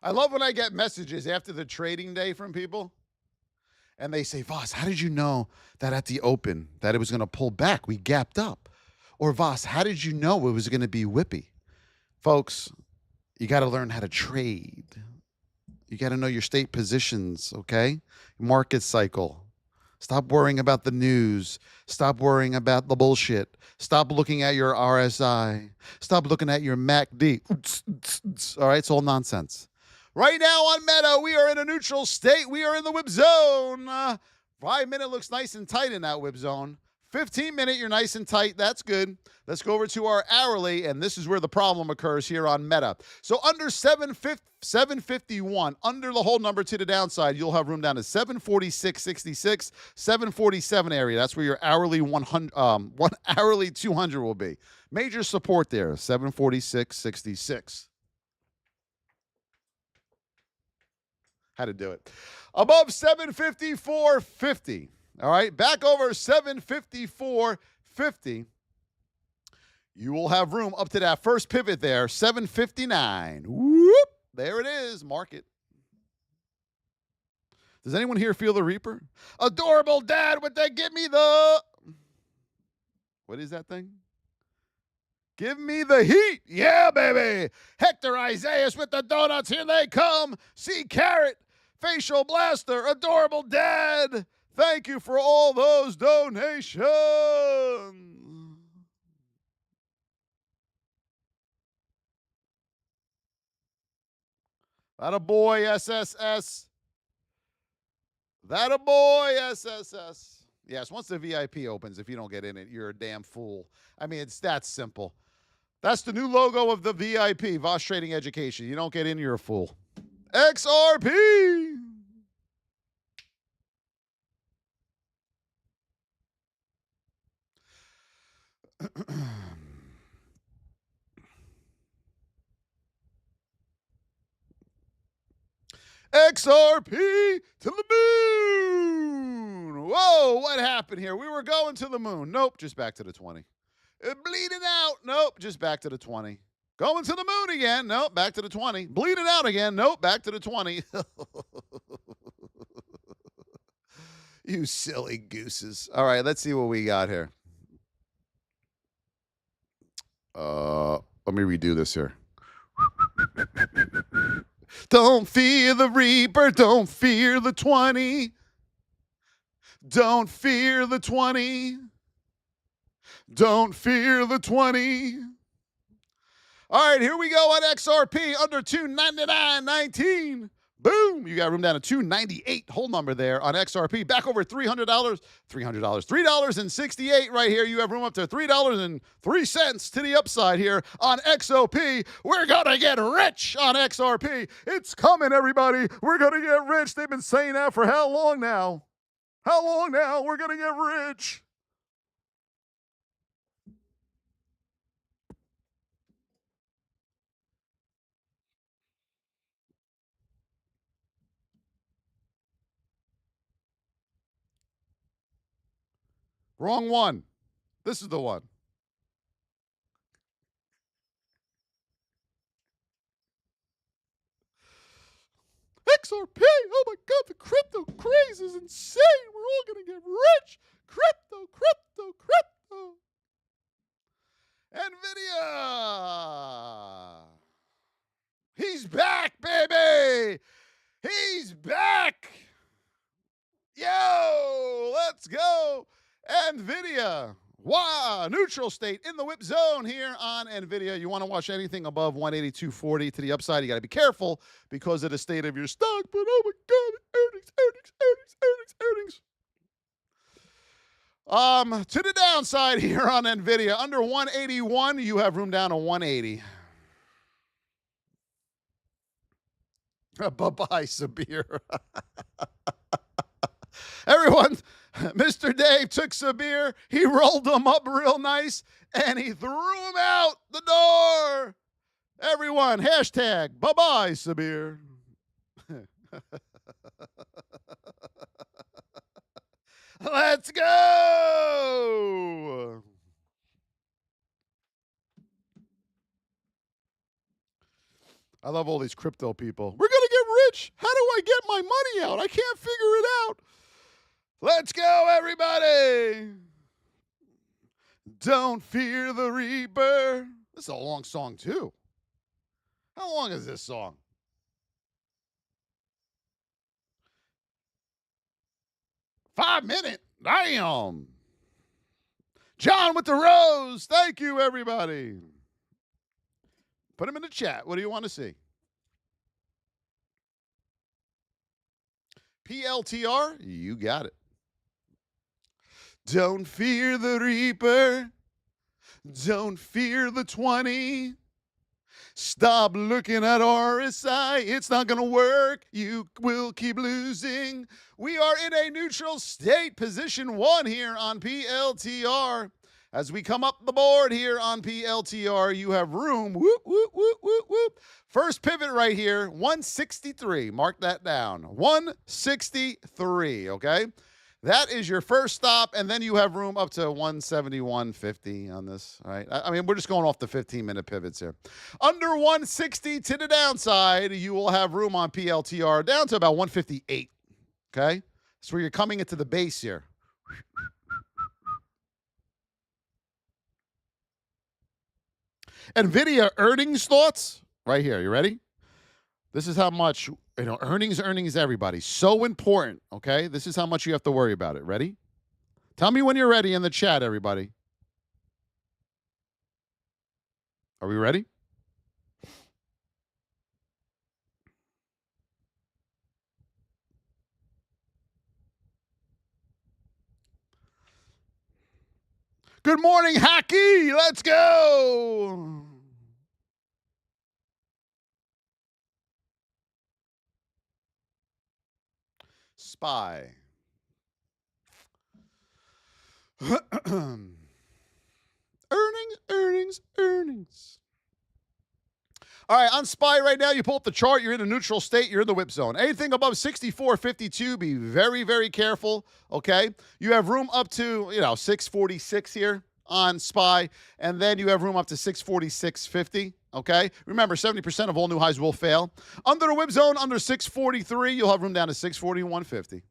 I love when I get messages after the trading day from people, and they say, Voss, how did you know that at the open that it was going to pull back? We gapped up. Or, Voss, how did you know it was going to be whippy? Folks, you got to learn how to trade. You got to know your state positions, okay? Market cycle. Stop worrying about the news. Stop worrying about the bullshit. Stop looking at your RSI. Stop looking at your MACD. All right, it's all nonsense. Right now on Meta, we are in a neutral state. We are in the whip zone. 5-minute looks nice and tight in that whip zone. 15-minute, you're nice and tight. That's good. Let's go over to our hourly, and this is where the problem occurs here on Meta. So under 751, under the whole number to the downside, you'll have room down to 746.66, 747 area. That's where your hourly 100, hourly 200 will be. Major support there, 746.66. How to do it. Above 754.50. All right, back over 754.50. You will have room up to that first pivot there, 759. Whoop! There it is. Mark it. Does anyone here feel the Reaper? Adorable dad with the give me the... What is that thing? Give me the heat. Yeah, baby. Hector Isaias with the donuts. Here they come. See Carrot. Facial Blaster. Adorable dad. Thank you for all those donations. That a boy, SSS. That a boy, SSS. Yes, once the VIP opens, if you don't get in it, you're a damn fool. I mean, it's that simple. That's the new logo of the VIP, Voss Trading Education. You don't get in, you're a fool. XRP. XRP to the moon. Whoa, what happened here? We were going to the moon. Nope, just back to the 20. Bleeding out. Nope, just back to the 20. Going to the moon again. Nope, back to the 20. Bleeding out again. Nope, back to the 20. You silly gooses. All right, let's see what we got here. Let me redo this here. Don't fear the Reaper. Don't fear the 20. Don't fear the 20. Don't fear the 20. All right, here we go on XRP under 299.19. Boom. You got room down to 298. Whole number there on XRP. Back over $300. $3.68 right here. You have room up to $3.03 to the upside here on XOP. We're going to get rich on XRP. It's coming, everybody. We're going to get rich. They've been saying that for how long now? How long now? We're going to get rich. Wrong one. This is the one. XRP, oh my God, the crypto craze is insane. We're all going to get rich. Crypto, crypto, crypto. Nvidia. He's back, baby. Nvidia. Wow, neutral state in the whip zone here on Nvidia. You want to watch anything above 182.40 to the upside, you got to be careful because of the state of your stock. But oh my God, earnings. To the downside here on Nvidia, under 181, you have room down to 180. Bye-bye, Sabir. Everyone, Mr. Dave took Sabir, he rolled him up real nice, and he threw him out the door. Everyone, hashtag bye-bye, Sabir. Let's go. I love all these crypto people. We're going to get rich. How do I get my money out? I can't figure it out. Let's go, everybody. Don't fear the reaper. This is a long song, too. How long is this song? 5 minutes. Damn. John with the rose. Thank you, everybody. Put them in the chat. What do you want to see? PLTR? You got it. Don't fear the reaper. Don't fear the 20. Stop looking at RSI. It's not going to work. You will keep losing. We are in a neutral state, position 1 here on PLTR. As we come up the board here on PLTR, you have room. Whoop, whoop, whoop, whoop, whoop. First pivot right here, 163. Mark that down. 163, okay? That is your first stop, and then you have room up to 171.50 on this, all right? I mean, we're just going off the 15-minute pivots here. Under 160 to the downside, you will have room on PLTR down to about 158, okay? That's where you're coming into the base here. Nvidia earnings thoughts right here. You ready? This is how much, earnings, everybody. So important, okay? This is how much you have to worry about it. Ready? Tell me when you're ready in the chat, everybody. Are we ready? Good morning, Hacky. Let's go. SPY. Earnings. All right, on SPY right now, you pull up the chart, you're in a neutral state, you're in the whip zone. Anything above 64.52, be very, very careful, okay? You have room up to, 646 here on SPY, and then you have room up to 646.50, okay? Remember, 70% of all new highs will fail. Under the whip zone, under 643, you'll have room down to 641.50.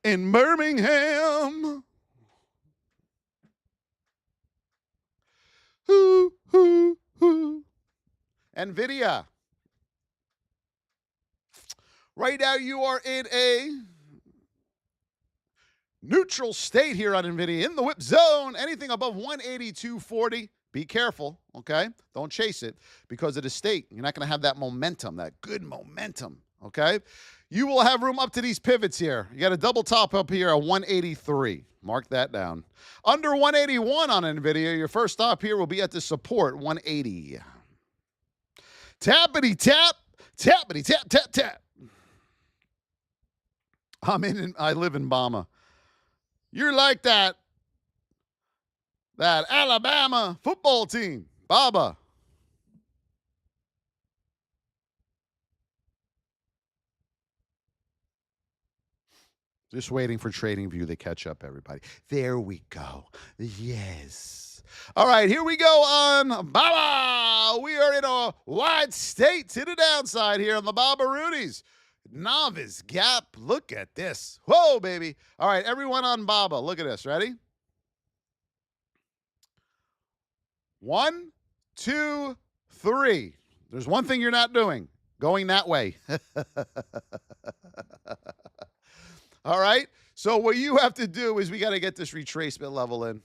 In Birmingham. Nvidia. Right now you are in a neutral state here on Nvidia in the whip zone. Anything above 182.40, be careful, okay? Don't chase it because of the state. You're not going to have that momentum, that good momentum, okay? You will have room up to these pivots here. You got a double top up here at 183. Mark that down. Under 181 on Nvidia, your first stop here will be at the support, 180. Tappity tap, tappity tap, tap, tap. I live in Bama. You're like that Alabama football team, Baba. Just waiting for TradingView to catch up, everybody. There we go. Yes. All right, here we go on Baba. We are in a wide state to the downside here on the Baba Rudies. Novice gap. Look at this. Whoa, baby. All right, everyone on Baba, look at this. Ready? 1, 2, 3. There's one thing you're not doing. Going that way. All right. So what you have to do is we got to get this retracement level in.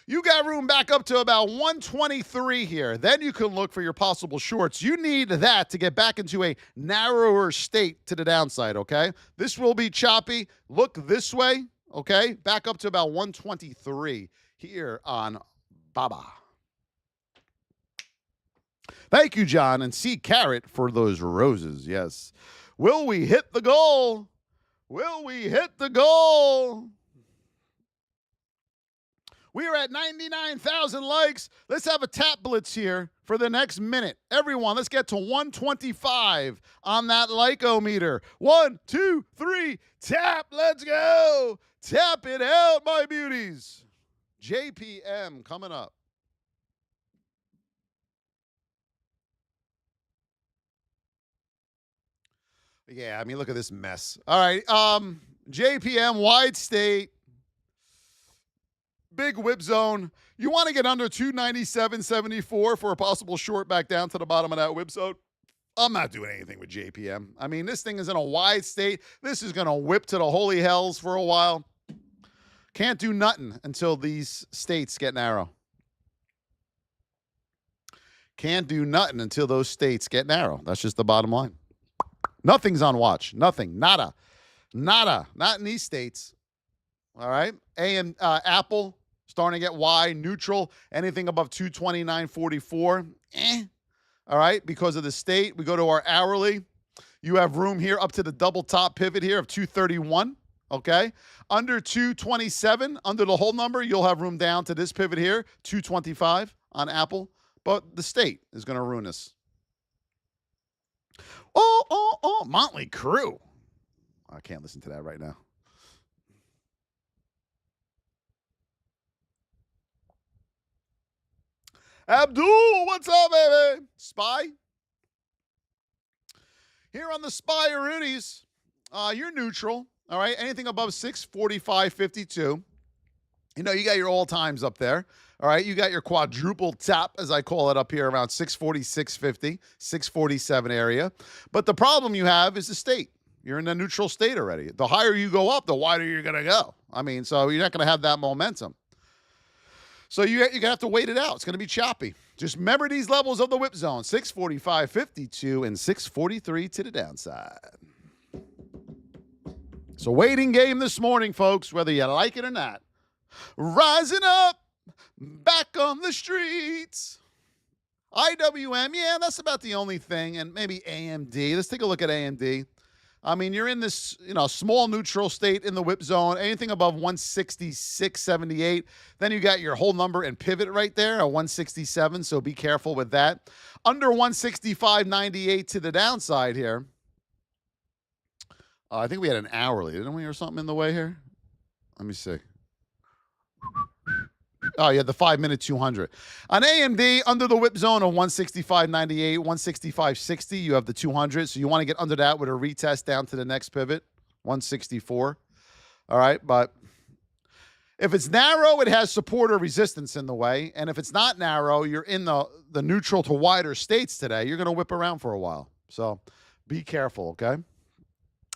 You got room back up to about 123 here. Then you can look for your possible shorts. You need that to get back into a narrower state to the downside, okay? This will be choppy. Look this way, okay? Back up to about 123 here on Baba. Thank you, John, and C. Carrot for those roses. Yes. Will we hit the goal? Will we hit the goal? We are at 99,000 likes. Let's have a tap blitz here for the next minute. Everyone, let's get to 125 on that like-o-meter. 1, 2, 3, tap. Let's go. Tap it out, my beauties. JPM coming up. Yeah, I mean, look at this mess. All right, JPM, wide state. Big whip zone. You want to get under 297.74 for a possible short back down to the bottom of that whip zone? I'm not doing anything with JPM. I mean, this thing is in a wide state. This is going to whip to the holy hells for a while. Can't do nothing until these states get narrow. Can't do nothing until those states get narrow. That's just the bottom line. Nothing's on watch. Nothing. Nada. Nada. Not in these states. All right. Apple starting to get Y, neutral, anything above 229.44. All right. Because of the state, we go to our hourly. You have room here up to the double top pivot here of 231. Okay. Under 227, under the whole number, you'll have room down to this pivot here, 225 on Apple. But the state is going to ruin us. Oh, Motley Crue. I can't listen to that right now. Abdul, what's up, baby? SPY. Here on the SPY Equities, you're neutral. All right. Anything above 645.52. You know, you got your all times up there. All right. You got your quadruple tap, as I call it, up here around 646.50, 647 area. But the problem you have is the state. You're in a neutral state already. The higher you go up, the wider you're going to go. I mean, so you're not going to have that momentum. So you're going to have to wait it out. It's going to be choppy. Just remember these levels of the whip zone, 645.52 and 643 to the downside. It's a waiting game this morning, folks, whether you like it or not. Rising up, back on the streets. IWM, yeah, that's about the only thing. And maybe AMD. Let's take a look at AMD. I mean, you're in this, small neutral state in the whip zone, anything above 166.78. Then you got your whole number and pivot right there at 167, so be careful with that. Under 165.98 to the downside here. I think we had an hourly, didn't we, or something in the way here? Let me see. Oh, yeah, the 5-minute 200. On AMD, under the whip zone of 165.98, 165.60, you have the 200. So you want to get under that with a retest down to the next pivot, 164. All right, but if it's narrow, it has support or resistance in the way. And if it's not narrow, you're in the neutral to wider states today. You're going to whip around for a while. So be careful, okay?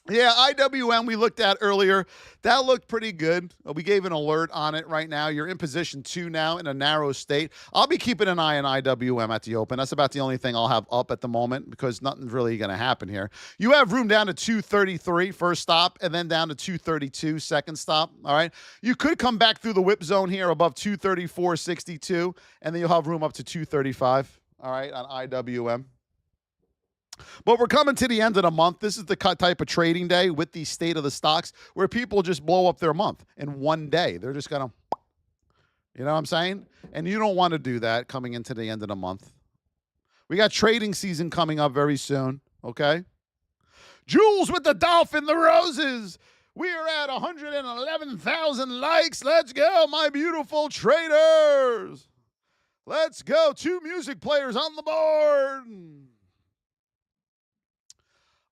Yeah, IWM we looked at earlier. That looked pretty good. We gave an alert on it right now. You're in position 2 now in a narrow state. I'll be keeping an eye on IWM at the open. That's about the only thing I'll have up at the moment because nothing's really going to happen here. You have room down to 233 first stop and then down to 232 second stop. All right. You could come back through the whip zone here above 234.62 and then you'll have room up to 235. All right, on IWM. But we're coming to the end of the month. This is the type of trading day with the state of the stocks where people just blow up their month in one day. They're just going to, you know what I'm saying? And you don't want to do that coming into the end of the month. We got trading season coming up very soon, okay? Jules with the Dolphin, the Roses. We are at 111,000 likes. Let's go, my beautiful traders. Let's go. 2 music players on the board.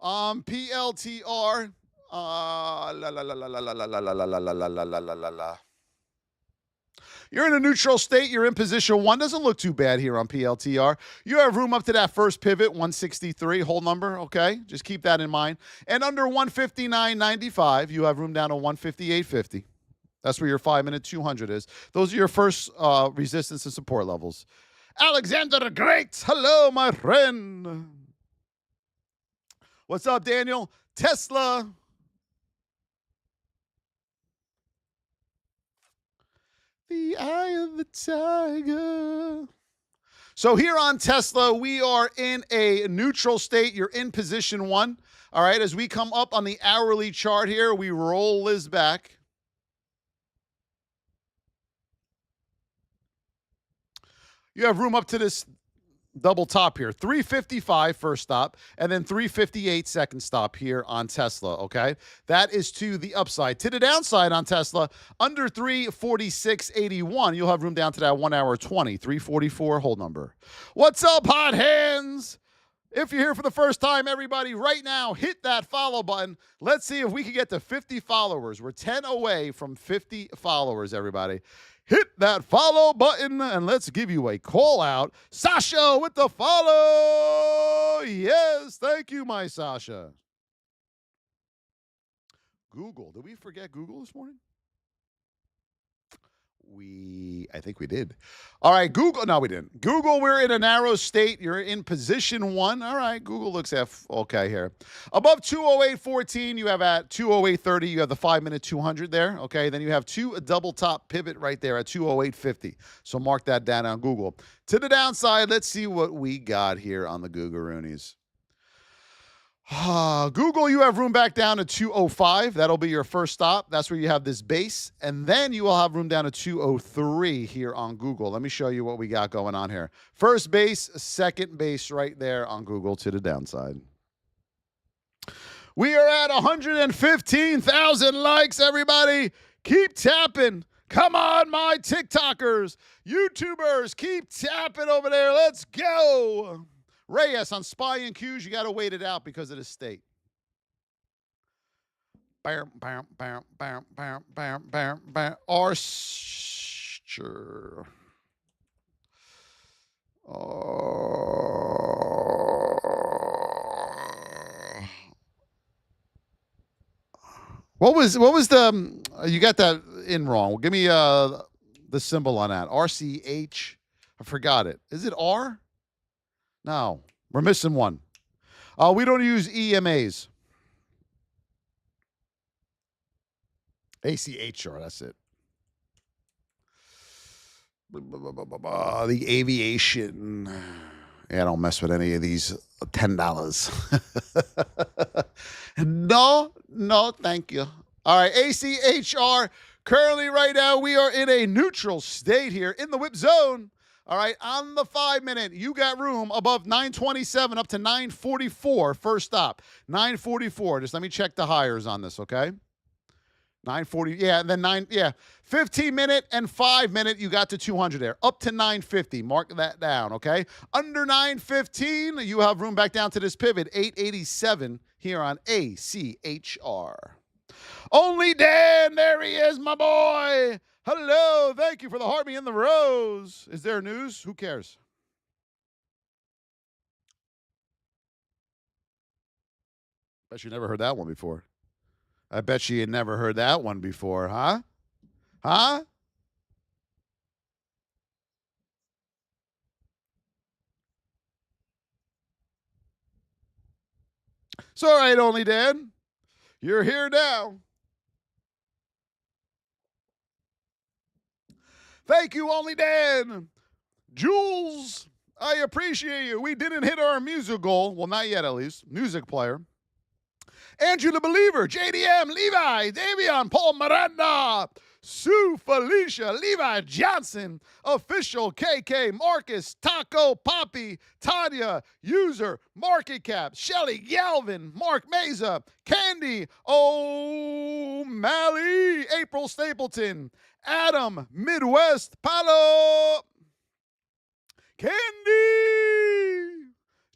PLTR, You're in a neutral state. You're in position 1. Doesn't look too bad here on PLTR. You have room up to that first pivot, 163, whole number, okay? Just keep that in mind. And under 159.95, you have room down to 158.50. That's where your 5-minute 200 is. Those are your first resistance and support levels. Alexander the Great, hello, my friend. What's up, Daniel? Tesla. The eye of the tiger. So here on Tesla, we are in a neutral state. You're in position 1. All right, as we come up on the hourly chart here, we roll this back. You have room up to this double top here. 355 first stop, and then 358 second stop here on Tesla, okay? That is to the upside. To the downside on Tesla, under 346.81, you'll have room down to that 1 hour 20, 344 hold number. What's up, hot hands? If you're here for the first time, everybody, right now, hit that follow button. Let's see if we can get to 50 followers. We're 10 away from 50 followers, everybody. Hit that follow button, and let's give you a call out. Sasha with the follow. Yes, thank you, my Sasha. Google. Did we forget Google this morning? I think we did. All right, Google. No, we didn't. Google, we're in a narrow state. You're in position 1. All right, Google looks okay here. Above 208.14, you have at 208.30, you have the 5-minute 200 there. Okay, then you have a double top pivot right there at 208.50. So mark that down on Google. To the downside, let's see what we got here on the Google-roonies. Google, you have room back down to 205. That'll be your first stop. That's where you have this base. And then you will have room down to 203 here on Google. Let me show you what we got going on here. First base, second base right there on Google to the downside. We are at 115,000 likes, everybody. Keep tapping. Come on, my TikTokers, YouTubers, keep tapping over there. Let's go. Reyes on SPY and Qs, you got to wait it out because of the state. Archer. What was the, you got that in wrong. Give me the symbol on that. RCH. I forgot it. Is it R? No, we're missing one. We don't use EMAs. ACHR, that's it. The aviation. Yeah, I don't mess with any of these $10. No, thank you. All right, ACHR. Currently, right now, we are in a neutral state here in the whip zone. All right, on the 5-minute, you got room above 927 up to 944. First stop, 944. Just let me check the hires on this, okay? 940, yeah, and then 15-minute and 5-minute, you got to 200 there. Up to 950, mark that down, okay? Under 915, you have room back down to this pivot, 887 here on ACHR. Only Dan, there he is, my boy. Hello, thank you for the heart me in the rose. Is there news? Who cares? Bet you never heard that one before. I bet you never heard that one before, huh? Huh? It's all right, Only Dan. You're here now. Thank you, Only Dan. Jules, I appreciate you. We didn't hit our music goal. Well, not yet, at least. Music player. Andrew the Believer, JDM, Levi, Davion, Paul Miranda, Sue Felicia, Levi Johnson, Official KK, Marcus, Taco, Poppy, Tanya, User, Market Cap, Shelly, Galvin, Mark Meza, Candy, O'Malley, April Stapleton, Adam, Midwest, Palo, Candy,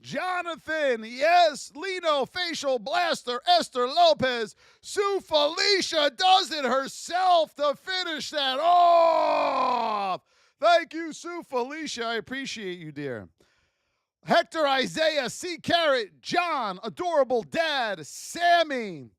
Jonathan, yes, Lino, Facial Blaster, Esther Lopez, Sue Felicia does it herself to finish that off. Thank you, Sue Felicia. I appreciate you, dear. Hector, Isaiah, C. Carrot, John, Adorable Dad, Sammy,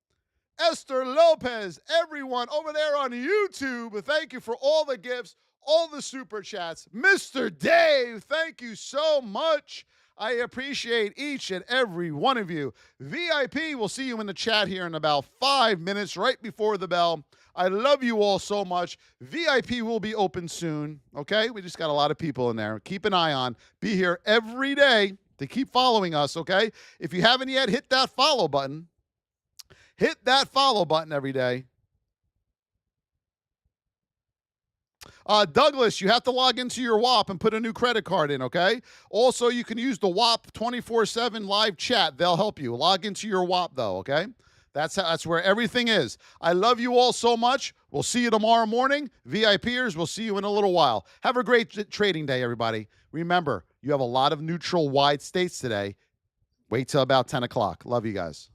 Esther Lopez, everyone over there on YouTube, thank you for all the gifts, all the super chats. Mr. Dave, thank you so much. I appreciate each and every one of you. VIP, we'll see you in the chat here in about 5 minutes, right before the bell. I love you all so much. VIP will be open soon, okay? We just got a lot of people in there. Keep an eye on. Be here every day to keep following us, okay? If you haven't yet, hit that follow button. Hit that follow button every day. Douglas, you have to log into your WAP and put a new credit card in, okay? Also, you can use the WAP 24/7 live chat. They'll help you. Log into your WAP, though, okay? That's where everything is. I love you all so much. We'll see you tomorrow morning. VIPers, we'll see you in a little while. Have a great trading day, everybody. Remember, you have a lot of neutral wide states today. Wait till about 10 o'clock. Love you guys.